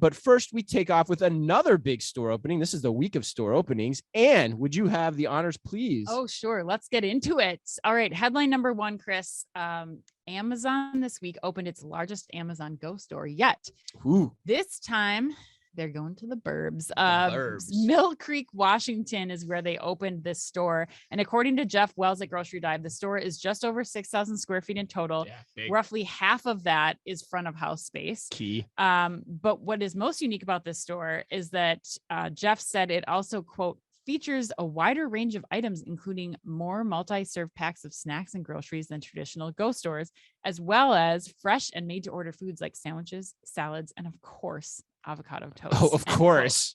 But first, we take off with another big store opening. This is the week of store openings. And would you have the honors, please? Oh, sure. Let's get into it. All right. Headline number one, Chris. Amazon this week opened its largest Amazon Go store yet. Ooh. This time, they're going to the burbs. Burbs. Mill Creek, Washington is where they opened this store. And according to Jeff Wells at Grocery Dive, the store is just over 6,000 square feet in total. Yeah, roughly half of that is front of house space. Key. But what is most unique about this store is that Jeff said it also, quote, features a wider range of items, including more multi-serve packs of snacks and groceries than traditional Go stores, as well as fresh and made-to-order foods like sandwiches, salads, and of course, avocado toast. Oh, of course.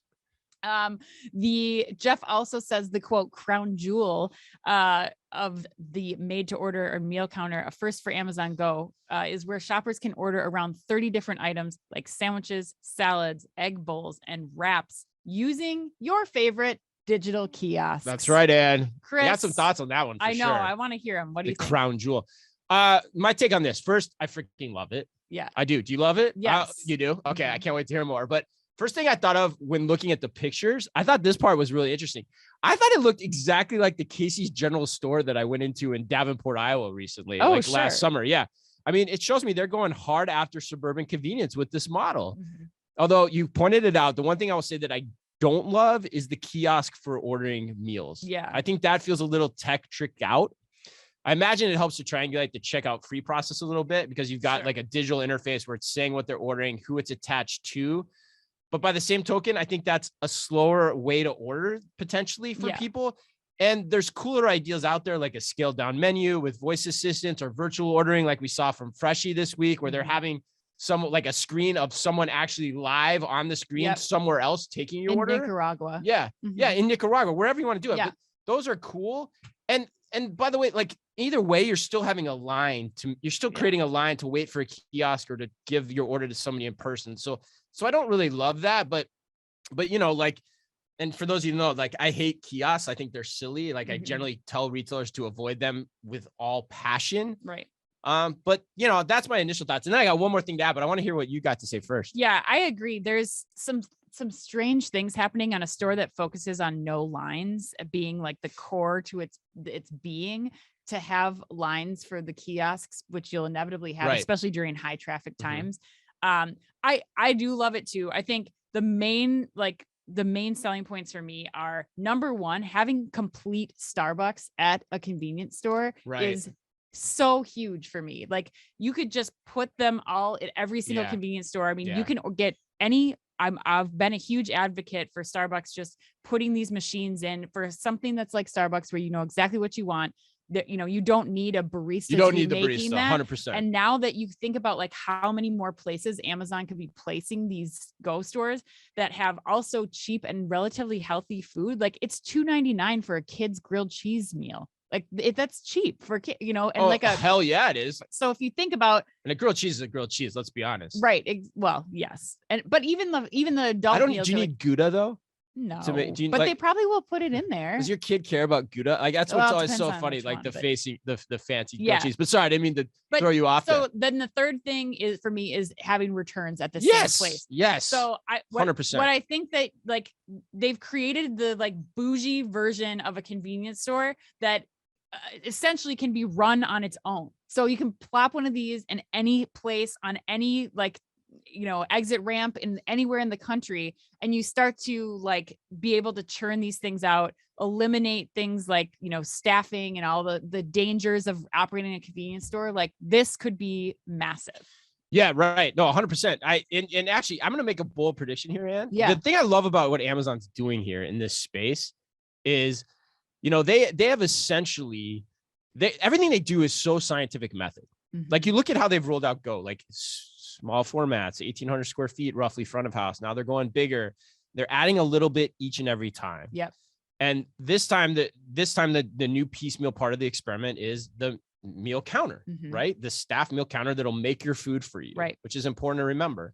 The Jeff also says the quote crown jewel of the made to order or meal counter, a first for Amazon Go, is where shoppers can order around 30 different items like sandwiches, salads, egg bowls, and wraps using your favorite digital kiosks. That's right, Ann. Chris, I got some thoughts on that one. For I know. Sure. I want to hear them. What do you think? Crown jewel. My take on this. First, I freaking love it. Yeah, I do. Do you love it? Yes. You do? Okay. Mm-hmm. I can't wait to hear more. But first thing I thought of when looking at the pictures, I thought this part was really interesting. I thought it looked exactly like the Casey's General Store that I went into in Davenport, Iowa recently, last summer. Yeah. I mean, it shows me they're going hard after suburban convenience with this model. Mm-hmm. Although you pointed it out, the one thing I will say that I don't love is the kiosk for ordering meals. Yeah. I think that feels a little tech tricked out. I imagine it helps to triangulate the checkout free process a little bit because you've got like a digital interface where it's saying what they're ordering, who it's attached to. But by the same token, I think that's a slower way to order potentially for people. And there's cooler ideas out there, like a scaled down menu with voice assistants or virtual ordering, like we saw from Freshie this week, where they're having some like a screen of someone actually live on the screen somewhere else taking your order. In Nicaragua. Yeah. Mm-hmm. Yeah. In Nicaragua, wherever you want to do it. Yeah. But those are cool. And by the way, like either way, you're still having a line you're still creating a line to wait for a kiosk or to give your order to somebody in person. So I don't really love that, but you know, like, and for those of you who know, like I hate kiosks. I think they're silly. Like I generally tell retailers to avoid them with all passion. Right. But you know, that's my initial thoughts. And then I got one more thing to add, but I want to hear what you got to say first. Yeah, I agree. There's some strange things happening on a store that focuses on no lines being like the core to its being, to have lines for the kiosks, which you'll inevitably have, especially during high traffic times. I do love it too. I think the main selling points for me are, number one, having complete Starbucks at a convenience store is so huge for me. Like you could just put them all at every single convenience store. I mean, you can get any. I've been a huge advocate for Starbucks just putting these machines in for something that's like Starbucks, where you know exactly what you want. That you don't need a barista. You don't need the barista, 100%. And now that you think about like how many more places Amazon could be placing these Go stores that have also cheap and relatively healthy food, like it's $2.99 for a kid's grilled cheese meal. Like that's cheap for kid, and like hell yeah, it is. So if you think about, and a grilled cheese is a grilled cheese, let's be honest. Right. Well, yes. But even the adult meals. Do you need Gouda though? No, but they probably will put it in there. Does your kid care about Gouda? Like that's what's always so funny, like the fancy grilled cheese. But sorry, I didn't mean to throw you off. So then the third thing is for me is having returns at the same place. Yes. So 100%. What I think that like they've created the like bougie version of a convenience store that essentially can be run on its own. So you can plop one of these in any place on any exit ramp in anywhere in the country, and you start to like be able to churn these things out, eliminate things like staffing and all the dangers of operating a convenience store. Like this could be massive. Yeah, right. No, 100%. And actually I'm going to make a bold prediction here, Ann. Yeah. The thing I love about what Amazon's doing here in this space is, they have essentially everything they do is so scientific method. Mm-hmm. Like you look at how they've rolled out Go, like small formats, 1,800 square feet, roughly front of house. Now they're going bigger. They're adding a little bit each and every time. Yep. And this time the new piecemeal part of the experiment is the meal counter, right? The staff meal counter that'll make your food for you, right? Which is important to remember.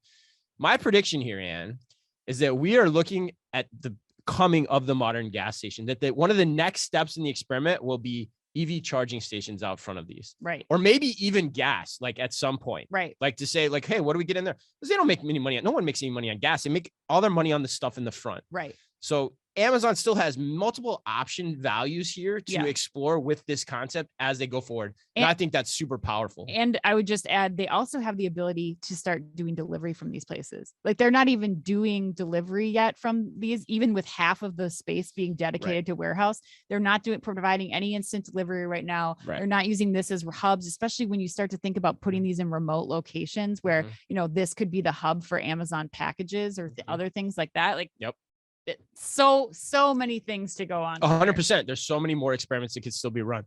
My prediction here, Ann, is that we are looking at the coming of the modern gas station, that one of the next steps in the experiment will be EV charging stations out front of these, Right. or maybe even gas, like at some point, Right. like to say like, hey, what do we get in there? Because they don't make any money. No one makes any money on gas. They make all their money on the stuff in the front. Right. So Amazon still has multiple option values here to explore with this concept as they go forward. And I think that's super powerful. And I would just add, they also have the ability to start doing delivery from these places. Like they're not even doing delivery yet from these, even with half of the space being dedicated to warehouse. They're not providing any instant delivery right now. They're not using this as hubs, especially when you start to think about putting these in remote locations where, you know, this could be the hub for Amazon packages or other things like that. Like, so many things to go on. 100%. There's so many more experiments that could still be run.